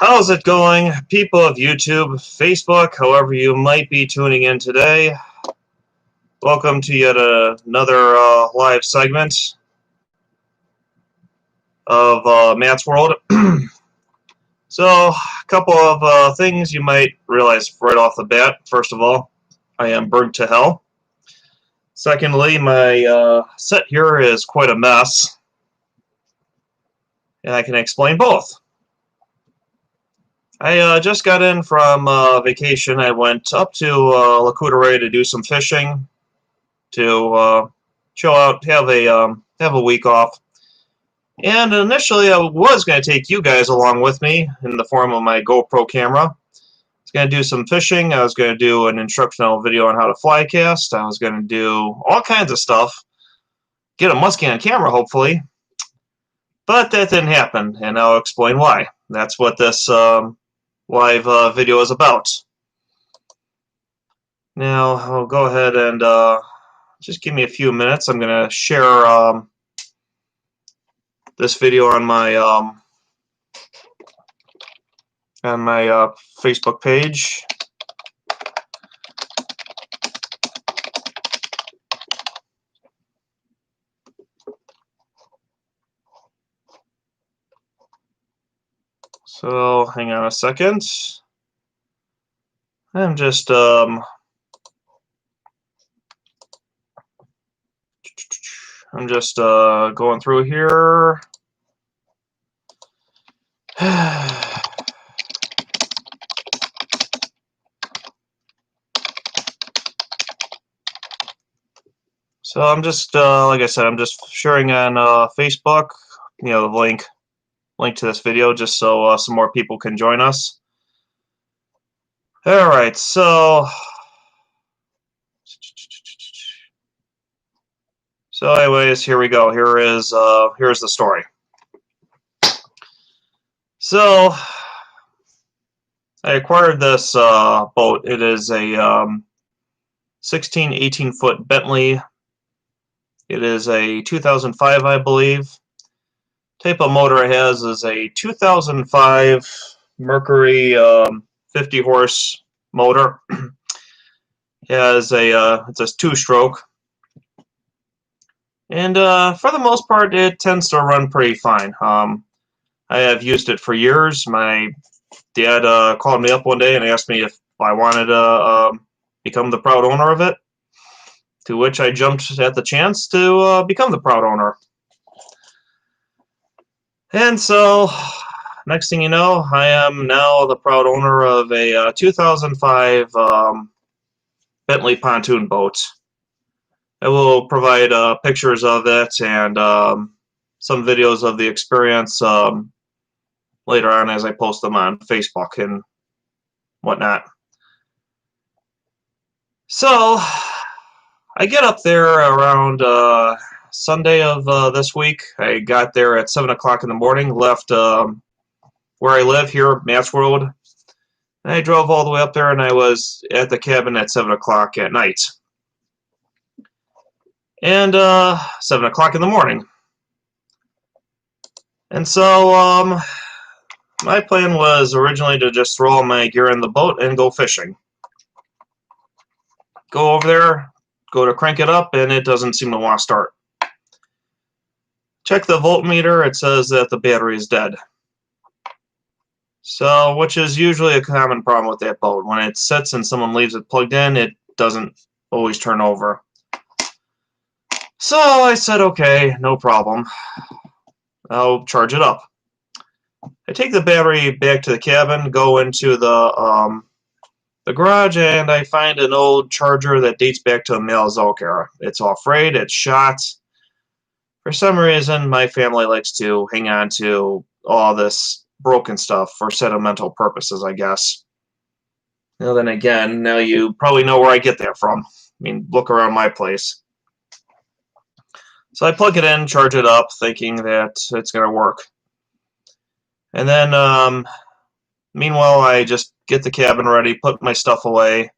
How's it going, people of YouTube, Facebook, however you might be tuning in today? Welcome to yet another live segment of Matt's World. So, a couple of things you might realize right off the bat. First of all, I am burnt to hell. Secondly, my set here is quite a mess, and I can explain both. I just got in from vacation. I went up to Lakota to do some fishing, to chill out, have a week off. And initially, I was going to take you guys along with me in the form of my GoPro camera. I was going to do some fishing. I was going to do an instructional video on how to fly cast. I was going to do all kinds of stuff. Get a muskie on camera, hopefully. But that didn't happen, and I'll explain why. That's what this live video is about. Now, I'll go ahead and just give me a few minutes. I'm going to share this video on my Facebook page. So hang on a second. I'm just going through here. So I'm just, like I said, I'm just sharing on Facebook, the link to this video, just so some more people can join us. All right, so anyways, here we go. Here's the story. So I acquired this boat. It is a 16, 18-foot Bentley. It is a 2005, I believe. Type of motor it has is a 2005 Mercury 50-horse motor. It has it's a two-stroke, and for the most part, it tends to run pretty fine. I have used it for years. My dad called me up one day and asked me if I wanted to become the proud owner of it, to which I jumped at the chance to become the proud owner. And so, next thing you know, I am now the proud owner of a 2005 Bentley pontoon boat. I will provide pictures of it and some videos of the experience later on as I post them on Facebook and whatnot. So, I get up there around Sunday of this week. I got there at 7 o'clock in the morning, left where I live here at Matt's World. And I drove all the way up there, and I was at the cabin at 7 o'clock at night. And 7 o'clock in the morning. And so my plan was originally to just throw all my gear in the boat and go fishing. Go over there, go to crank it up, and it doesn't seem to want to start. Check the voltmeter, it says that the battery is dead. So, which is usually a common problem with that boat. When it sits and someone leaves it plugged in, it doesn't always turn over. So I said, okay, no problem. I'll charge it up. I take the battery back to the cabin, go into the garage, and I find an old charger that dates back to the Mesozoic era. It's all frayed, it's shot. For some reason, my family likes to hang on to all this broken stuff for sentimental purposes, I guess. Now then again, now you probably know where I get that from. I mean, look around my place. So I plug it in, charge it up, thinking that it's going to work. And then, meanwhile, I just get the cabin ready, put my stuff away,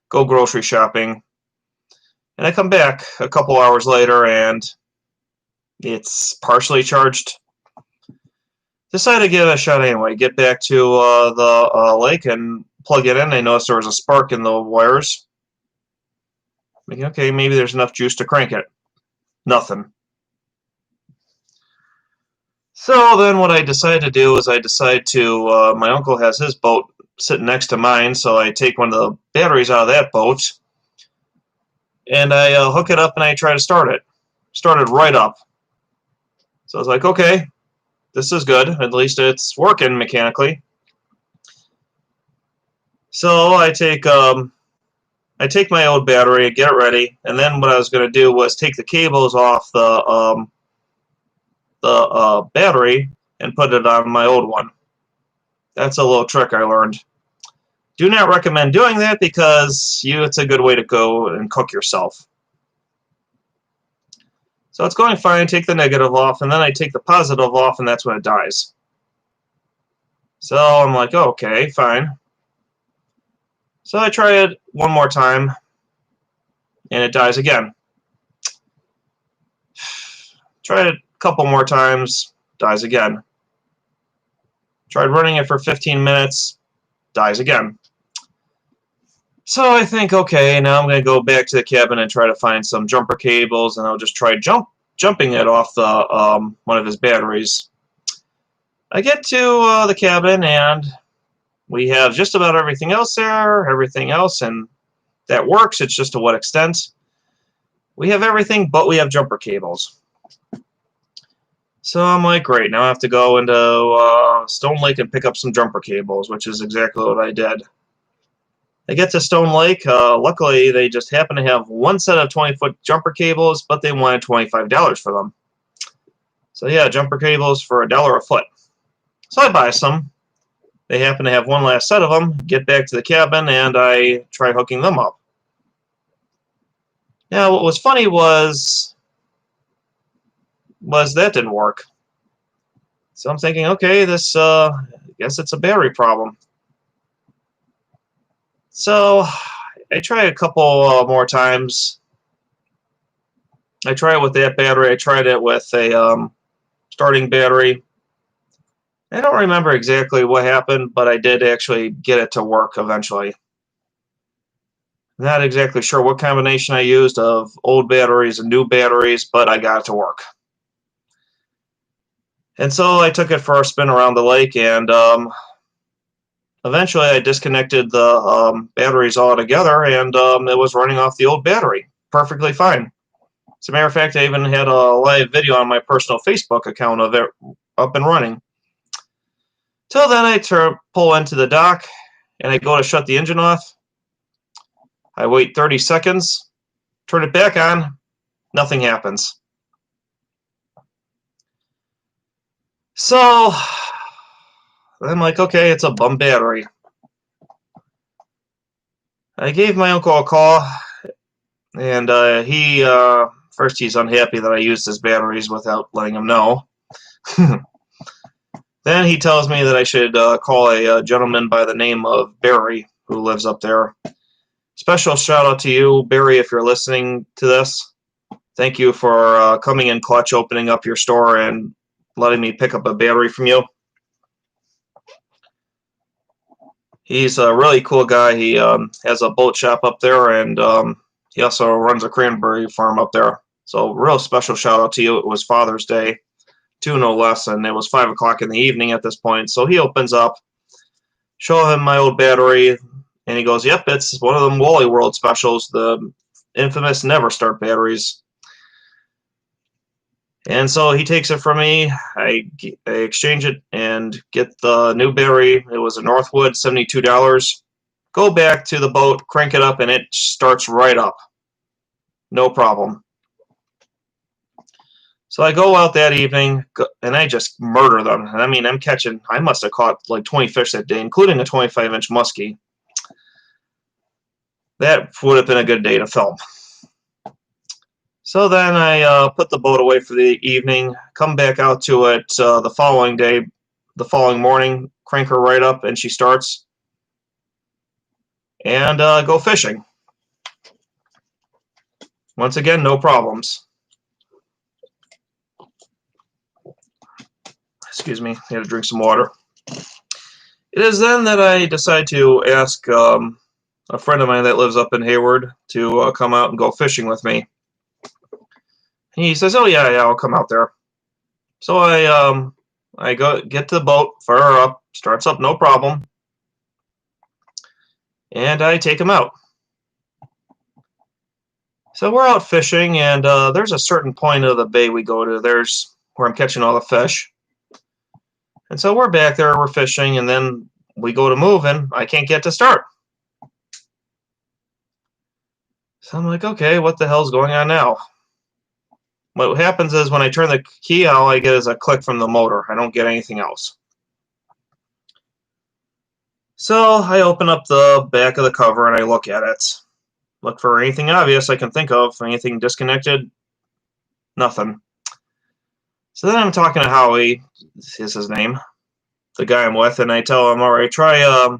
go grocery shopping. And I come back a couple hours later, and it's partially charged. decided to give it a shot anyway. Get back to the lake and plug it in. I noticed there was a spark in the wires. Thinking, okay, maybe there's enough juice to crank it. Nothing. So then what I decided to do is my uncle has his boat sitting next to mine, so I take one of the batteries out of that boat, and I hook it up and I try to start it. Started right up. So I was like, okay, this is good. At least it's working mechanically. So I take my old battery, get it ready, and then what I was going to do was take the cables off the battery and put it on my old one. That's a little trick I learned. Do not recommend doing that because it's a good way to go and cook yourself. So it's going fine, take the negative off, and then I take the positive off, and that's when it dies. So I'm like, oh, okay, fine. So I try it one more time, and it dies again. Try it a couple more times, dies again. Tried running it for 15 minutes, dies again. So I think, okay, now I'm going to go back to the cabin and try to find some jumper cables, and I'll just try jumping it off the one of his batteries. I get to the cabin, and we have just about everything else there, and that works. It's just to what extent. We have everything, but we have jumper cables. So I'm like, great, now I have to go into Stone Lake and pick up some jumper cables, which is exactly what I did. I get to Stone Lake. Luckily, they just happen to have one set of 20-foot jumper cables, but they wanted $25 for them. So yeah, jumper cables for $1 a foot. So I buy some. They happen to have one last set of them. Get back to the cabin, and I try hooking them up. Now, what was funny was that didn't work. So I'm thinking, okay, this I guess it's a battery problem. So I try a couple more times. I try it with that battery. I tried it with a starting battery. I don't remember exactly what happened, but I did actually get it to work eventually. Not exactly sure what combination I used of old batteries and new batteries, but I got it to work. And so I took it for a spin around the lake, and eventually I disconnected the batteries all together, and it was running off the old battery perfectly fine. As a matter of fact, I even had a live video on my personal Facebook account of it up and running. Till then, I pull into the dock, and I go to shut the engine off. I wait 30 seconds, turn it back on, nothing happens. So I'm like, okay, it's a bum battery. I gave my uncle a call, and first he's unhappy that I used his batteries without letting him know. Then he tells me that I should call a gentleman by the name of Barry, who lives up there. Special shout out to you, Barry, if you're listening to this. Thank you for coming in clutch, opening up your store, and letting me pick up a battery from you. He's a really cool guy. He has a boat shop up there, and he also runs a cranberry farm up there. So real special shout out to you. It was Father's Day, too, no less, and it was 5 o'clock in the evening at this point. So he opens up, show him my old battery, and he goes, yep, it's one of them Wally World specials, the infamous Never Start batteries. And so he takes it from me. I exchange it and get the new battery. It was a Northwood, $72. Go back to the boat, crank it up, and it starts right up. No problem. So I go out that evening, and I just murder them. I mean, I must have caught like 20 fish that day, including a 25-inch muskie. That would have been a good day to film. So then I put the boat away for the evening, come back out to it the following morning, crank her right up, and she starts, and go fishing. Once again, no problems. Excuse me, I had to drink some water. It is then that I decide to ask a friend of mine that lives up in Hayward to come out and go fishing with me. He says, "Oh yeah, I'll come out there." So I go get to the boat, fire her up, starts up, no problem, and I take him out. So we're out fishing, and there's a certain point of the bay we go to. There's where I'm catching all the fish. And so we're back there, we're fishing, and then we go to move, and I can't get to start. So I'm like, okay, what the hell's going on now? What happens is when I turn the key, all I get is a click from the motor. I don't get anything else. So I open up the back of the cover and I look at it. Look for anything obvious I can think of, anything disconnected, nothing. So then I'm talking to Howie, is his name, the guy I'm with, and I tell him, all right, try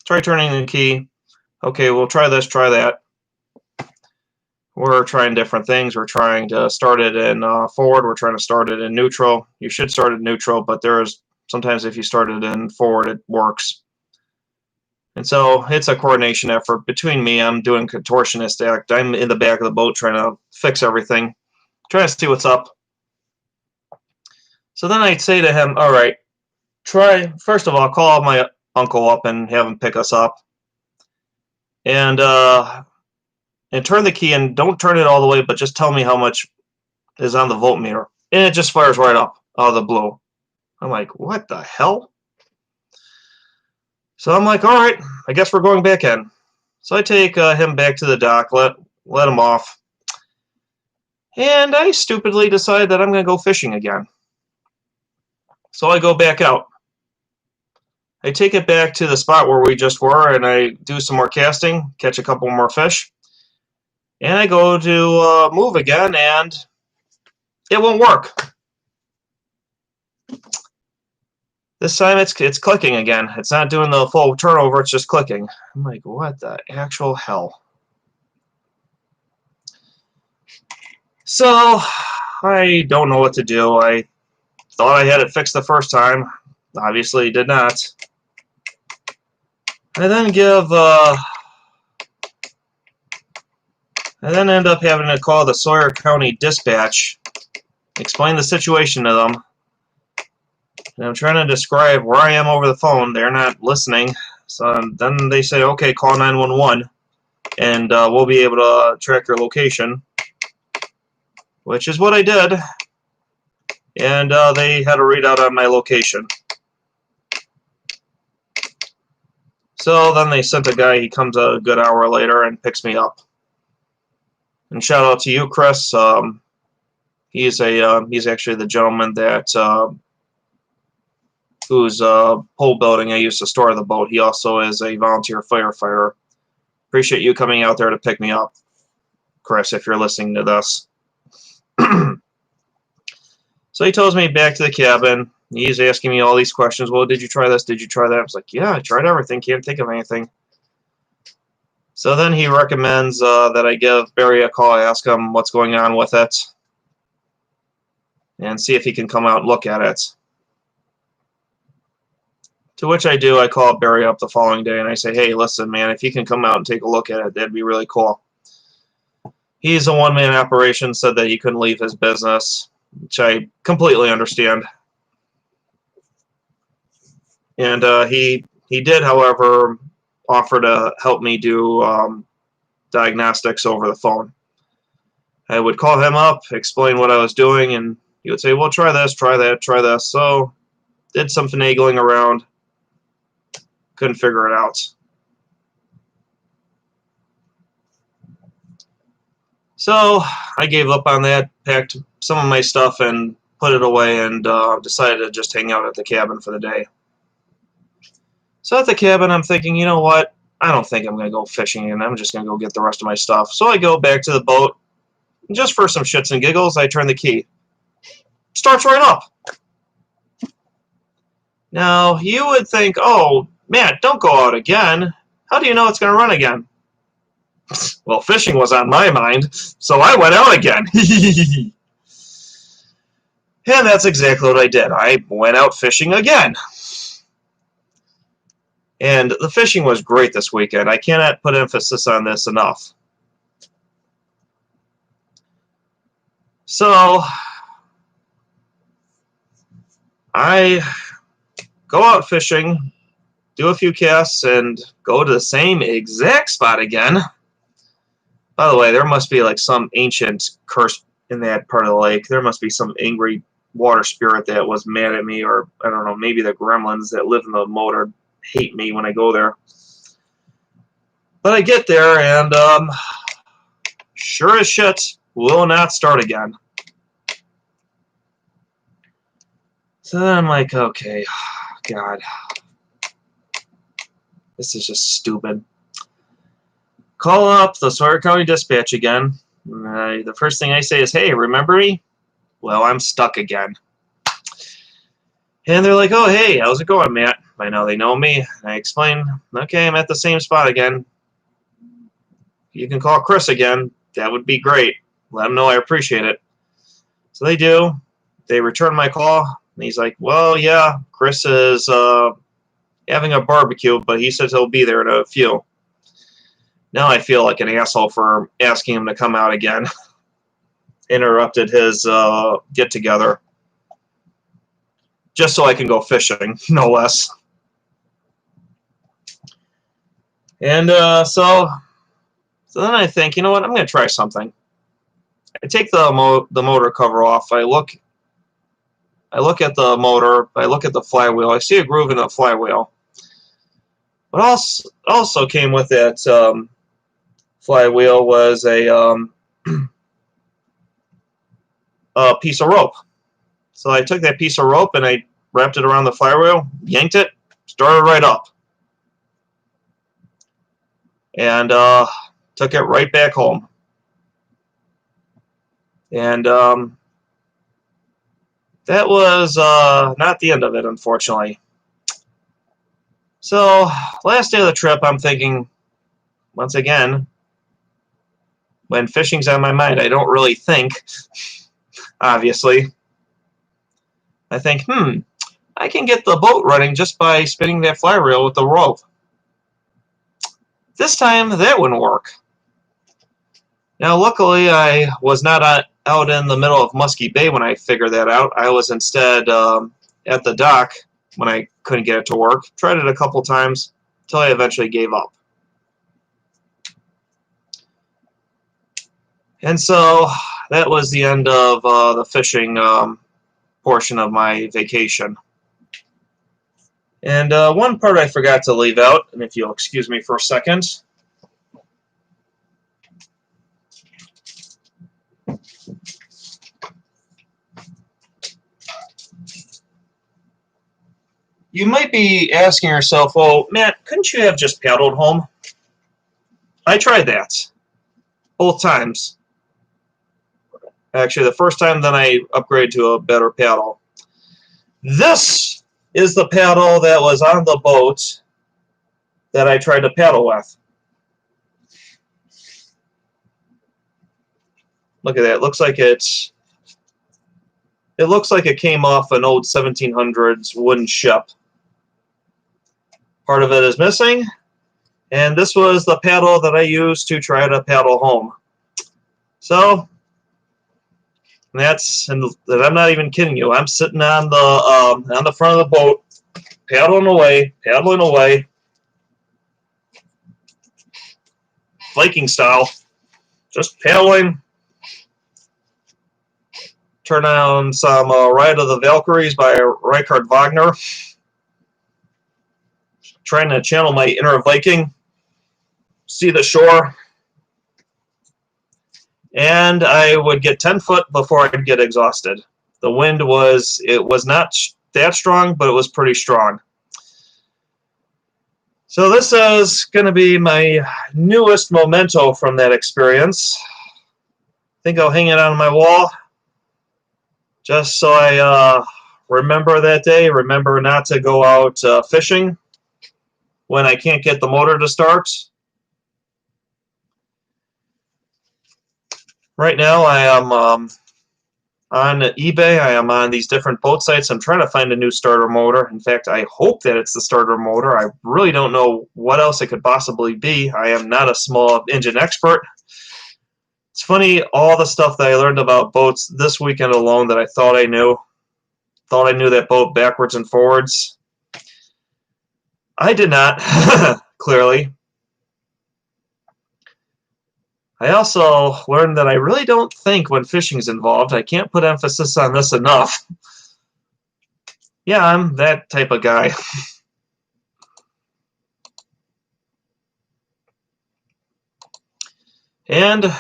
turning the key. Okay, we'll try this, try that. We're trying different things. We're trying to start it in forward. We're trying to start it in neutral. You should start it in neutral, but there's sometimes if you start it in forward, it works. And so it's a coordination effort between me. I'm doing contortionist act. I'm in the back of the boat trying to fix everything, trying to see what's up. So then I'd say to him, all right, try, first of all, call my uncle up and have him pick us up. And turn the key and don't turn it all the way, but just tell me how much is on the voltmeter. And it just fires right up out of the blue. I'm like, what the hell? So I'm like, all right, I guess we're going back in. So I take him back to the dock, let him off. And I stupidly decide that I'm going to go fishing again. So I go back out. I take it back to the spot where we just were, and I do some more casting, catch a couple more fish. And I go to move again, and it won't work. This time it's clicking again. It's not doing the full turnover, it's just clicking. I'm like, what the actual hell? So I don't know what to do. I thought I had it fixed the first time. Obviously did not. I then end up having to call the Sawyer County Dispatch, explain the situation to them. And I'm trying to describe where I am over the phone. They're not listening. So then they say, okay, call 911, and we'll be able to track your location, which is what I did. And they had a readout on my location. So then they sent a guy. He comes a good hour later and picks me up. And shout out to you, Chris. He's actually the gentleman that whose pole building I used to store the boat. He also is a volunteer firefighter. Appreciate you coming out there to pick me up, Chris, if you're listening to this. So he tells me back to the cabin. He's asking me all these questions. Well, did you try this? Did you try that? I was like, yeah, I tried everything. Can't think of anything. So then he recommends that I give Barry a call, ask him what's going on with it, and see if he can come out and look at it. To which I do. I call Barry up the following day and I say, hey, listen, man, if you can come out and take a look at it, that'd be really cool. He's a one-man operation, said that he couldn't leave his business, which I completely understand. And he did, however, offer to help me do diagnostics over the phone. I would call him up, explain what I was doing, and he would say, well, try this, try that, try this. So did some finagling around. Couldn't figure it out. So I gave up on that, packed some of my stuff and put it away, and decided to just hang out at the cabin for the day. So at the cabin, I'm thinking, you know what? I don't think I'm going to go fishing, and I'm just going to go get the rest of my stuff. So I go back to the boat. And just for some shits and giggles, I turn the key. Starts right up. Now, you would think, oh, Matt, don't go out again. How do you know it's going to run again? Well, fishing was on my mind, so I went out again. And that's exactly what I did. I went out fishing again. And the fishing was great this weekend. I cannot put emphasis on this enough. So, I go out fishing, do a few casts, and go to the same exact spot again. By the way, there must be like some ancient curse in that part of the lake. There must be some angry water spirit that was mad at me, or I don't know, maybe the gremlins that live in the motor hate me when I go there. But I get there, and sure as shit, will not start again. So then I'm like, okay, God, this is just stupid. Call up the Sawyer County Dispatch again. The first thing I say is, hey, remember me? Well, I'm stuck again. And they're like, oh, hey, how's it going, Matt? I know they know me. I explain, okay, I'm at the same spot again. You can call Chris again. That would be great. Let him know I appreciate it. So they do. They return my call. And he's like, well, yeah, Chris is having a barbecue, but he says he'll be there in a few. Now I feel like an asshole for asking him to come out again. Interrupted his get-together. Just so I can go fishing, no less. And so then I think, you know what, I'm going to try something. I take the motor cover off. I look at the motor. I look at the flywheel. I see a groove in the flywheel. But also came with that flywheel was a piece of rope. So I took that piece of rope and I wrapped it around the flywheel, yanked it, started right up. And took it right back home. And that was not the end of it, unfortunately. So, last day of the trip, I'm thinking, once again, when fishing's on my mind, I don't really think, obviously. I think, I can get the boat running just by spinning that flywheel with the rope. This time, that wouldn't work. Now, luckily, I was not out in the middle of Muskie Bay when I figured that out. I was instead at the dock when I couldn't get it to work. Tried it a couple times until I eventually gave up. And so that was the end of the fishing portion of my vacation. And one part I forgot to leave out, and if you'll excuse me for a second. You might be asking yourself, well, Matt, couldn't you have just paddled home? I tried that. Both times. Actually, the first time, then I upgraded to a better paddle. This is the paddle that was on the boat that I tried to paddle with. Look at that. It looks like it came off an old 1700s wooden ship. Part of it is missing, and this was the paddle that I used to try to paddle home. So and I'm not even kidding you. I'm sitting on the front of the boat, paddling away, Viking style, just paddling. Turn on some Ride of the Valkyries by Richard Wagner. Trying to channel my inner Viking. See the shore. And I would get 10 foot before I'd get exhausted. The wind was not that strong, but it was pretty strong. So this is going to be my newest memento from that experience. I think I'll hang it on my wall just so I remember that day. Remember not to go out fishing when I can't get the motor to start. Right now I am on eBay. I am on these different boat sites. I'm trying to find a new starter motor. In fact, I hope that it's the starter motor. I really don't know what else it could possibly be. I am not a small engine expert. It's funny, all the stuff that I learned about boats this weekend alone that I thought I knew. Thought I knew that boat backwards and forwards. I did not, clearly. I also learned that I really don't think when fishing's involved. I can't put emphasis on this enough. Yeah, I'm that type of guy. And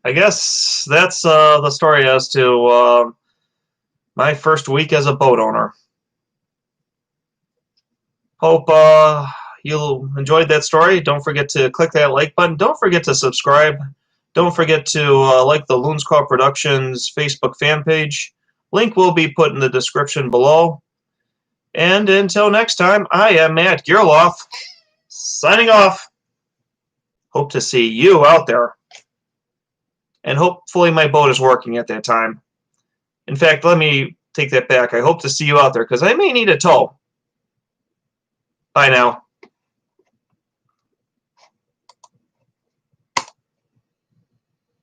I guess that's the story as to my first week as a boat owner. Hope you enjoyed that story. Don't forget to click that like button. Don't forget to subscribe. Don't forget to like the Loonscall Productions Facebook fan page. Link will be put in the description below. And until next time, I am Matt Gearloff, signing off. Hope to see you out there. And hopefully my boat is working at that time. In fact, let me take that back. I hope to see you out there because I may need a tow. Bye now.